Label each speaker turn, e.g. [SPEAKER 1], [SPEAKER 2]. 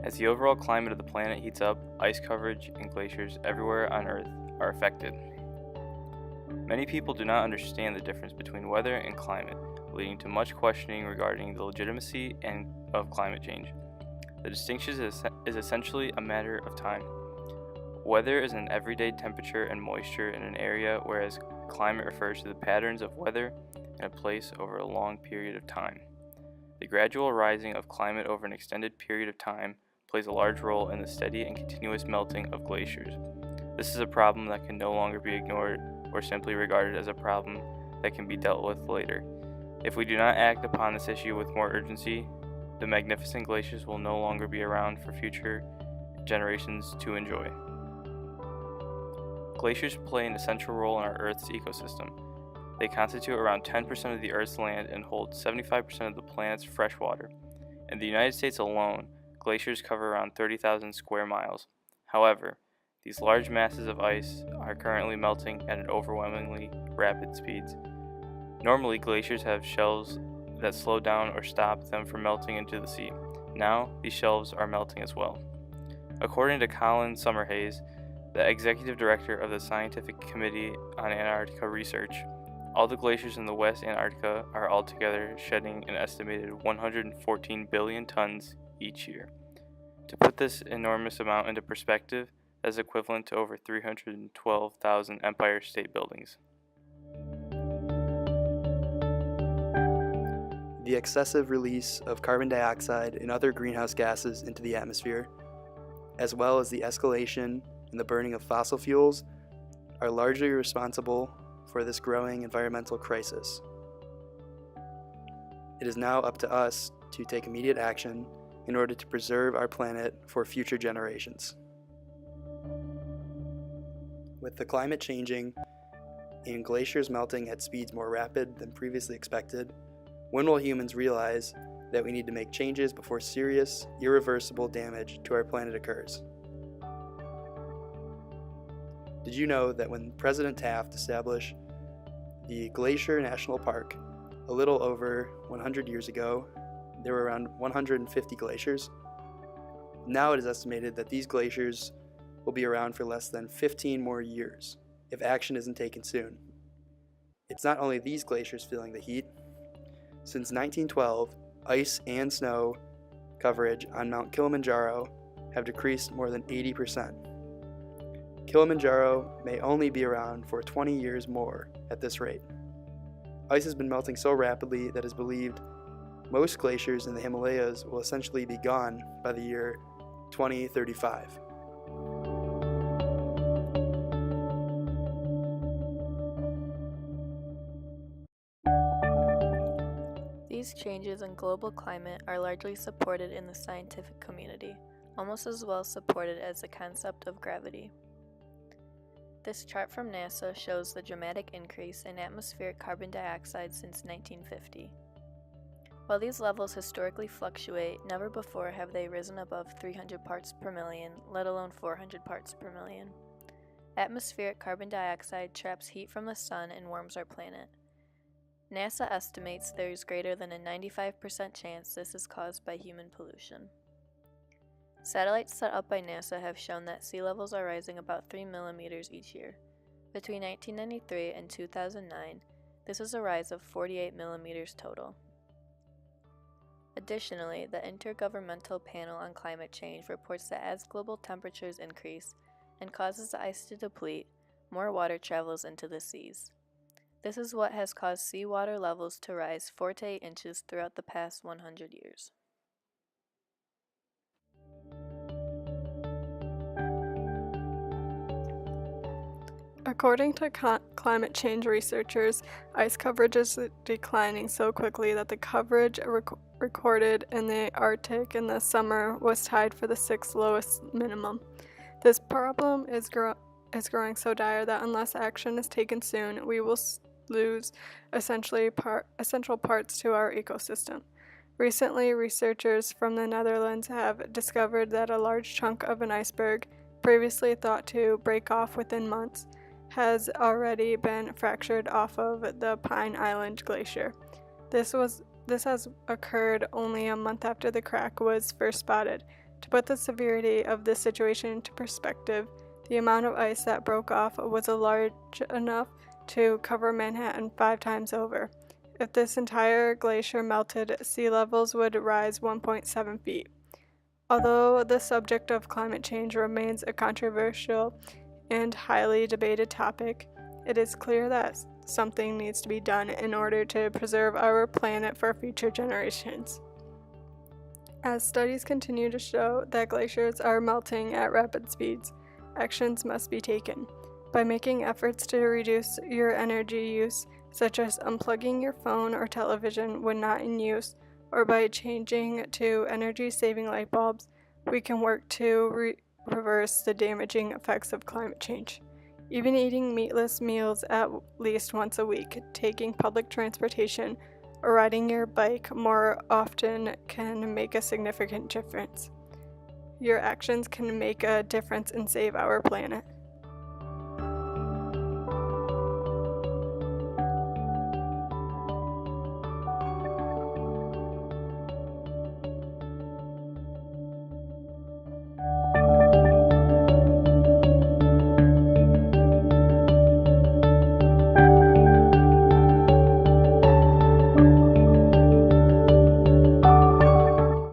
[SPEAKER 1] As the overall climate of the planet heats up, ice coverage and glaciers everywhere on Earth are affected. Many people do not understand the difference between weather and climate, leading to much questioning regarding the legitimacy of climate change. The distinction is essentially a matter of time. Weather is an everyday temperature and moisture in an area, whereas climate refers to the patterns of weather in a place over a long period of time. The gradual rising of climate over an extended period of time plays a large role in the steady and continuous melting of glaciers. This is a problem that can no longer be ignored or simply regarded as a problem that can be dealt with later. If we do not act upon this issue with more urgency, the magnificent glaciers will no longer be around for future generations to enjoy. Glaciers play an essential role in our Earth's ecosystem. They constitute around 10% of the Earth's land and hold 75% of the planet's fresh water. In the United States alone, glaciers cover around 30,000 square miles. However, these large masses of ice are currently melting at an overwhelmingly rapid speeds. Normally, glaciers have shelves that slow down or stop them from melting into the sea. Now, these shelves are melting as well. According to Colin Summerhays, the executive director of the Scientific Committee on Antarctica Research, all the glaciers in the West Antarctica are altogether shedding an estimated 114 billion tons each year. To put this enormous amount into perspective, that is equivalent to over 312,000 Empire State Buildings.
[SPEAKER 2] The excessive release of carbon dioxide and other greenhouse gases into the atmosphere, as well as the escalation in the burning of fossil fuels, are largely responsible for this growing environmental crisis. It is now up to us to take immediate action in order to preserve our planet for future generations. With the climate changing and glaciers melting at speeds more rapid than previously expected, when will humans realize that we need to make changes before serious, irreversible damage to our planet occurs? Did you know that when President Taft established the Glacier National Park a little over 100 years ago, there were around 150 glaciers? Now it is estimated that these glaciers will be around for less than 15 more years if action isn't taken soon. It's not only these glaciers feeling the heat. Since 1912, ice and snow coverage on Mount Kilimanjaro have decreased more than 80%. Kilimanjaro may only be around for 20 years more at this rate. Ice has been melting so rapidly that it is believed most glaciers in the Himalayas will essentially be gone by the year 2035.
[SPEAKER 3] These changes in global climate are largely supported in the scientific community, almost as well supported as the concept of gravity. This chart from NASA shows the dramatic increase in atmospheric carbon dioxide since 1950. While these levels historically fluctuate, never before have they risen above 300 parts per million, let alone 400 parts per million. Atmospheric carbon dioxide traps heat from the sun and warms our planet. NASA estimates there is greater than a 95% chance this is caused by human pollution. Satellites set up by NASA have shown that sea levels are rising about 3 millimeters each year. Between 1993 and 2009, this is a rise of 48 millimeters total. Additionally, the Intergovernmental Panel on Climate Change reports that as global temperatures increase and causes the ice to deplete, more water travels into the seas. This is what has caused seawater levels to rise 4 to 8 inches throughout the past 100 years.
[SPEAKER 4] According to climate change researchers, ice coverage is declining so quickly that the coverage recorded in the Arctic in the summer was tied for the 6th lowest minimum. This problem is growing so dire that unless action is taken soon, we will lose essential parts to our ecosystem. Recently, researchers from the Netherlands have discovered that a large chunk of an iceberg, previously thought to break off within months, has already been fractured off of the Pine Island Glacier. This has occurred only a month after the crack was first spotted. To put the severity of this situation into perspective, the amount of ice that broke off was large enough to cover Manhattan 5 times over. If this entire glacier melted, sea levels would rise 1.7 feet. Although the subject of climate change remains a controversial and highly debated topic, it is clear that something needs to be done in order to preserve our planet for future generations. As studies continue to show that glaciers are melting at rapid speeds, actions must be taken. By making efforts to reduce your energy use, such as unplugging your phone or television when not in use, or by changing to energy-saving light bulbs, we can work to reverse the damaging effects of climate change. Even eating meatless meals at least once a week, taking public transportation, or riding your bike more often can make a significant difference. Your actions can make a difference and save our planet.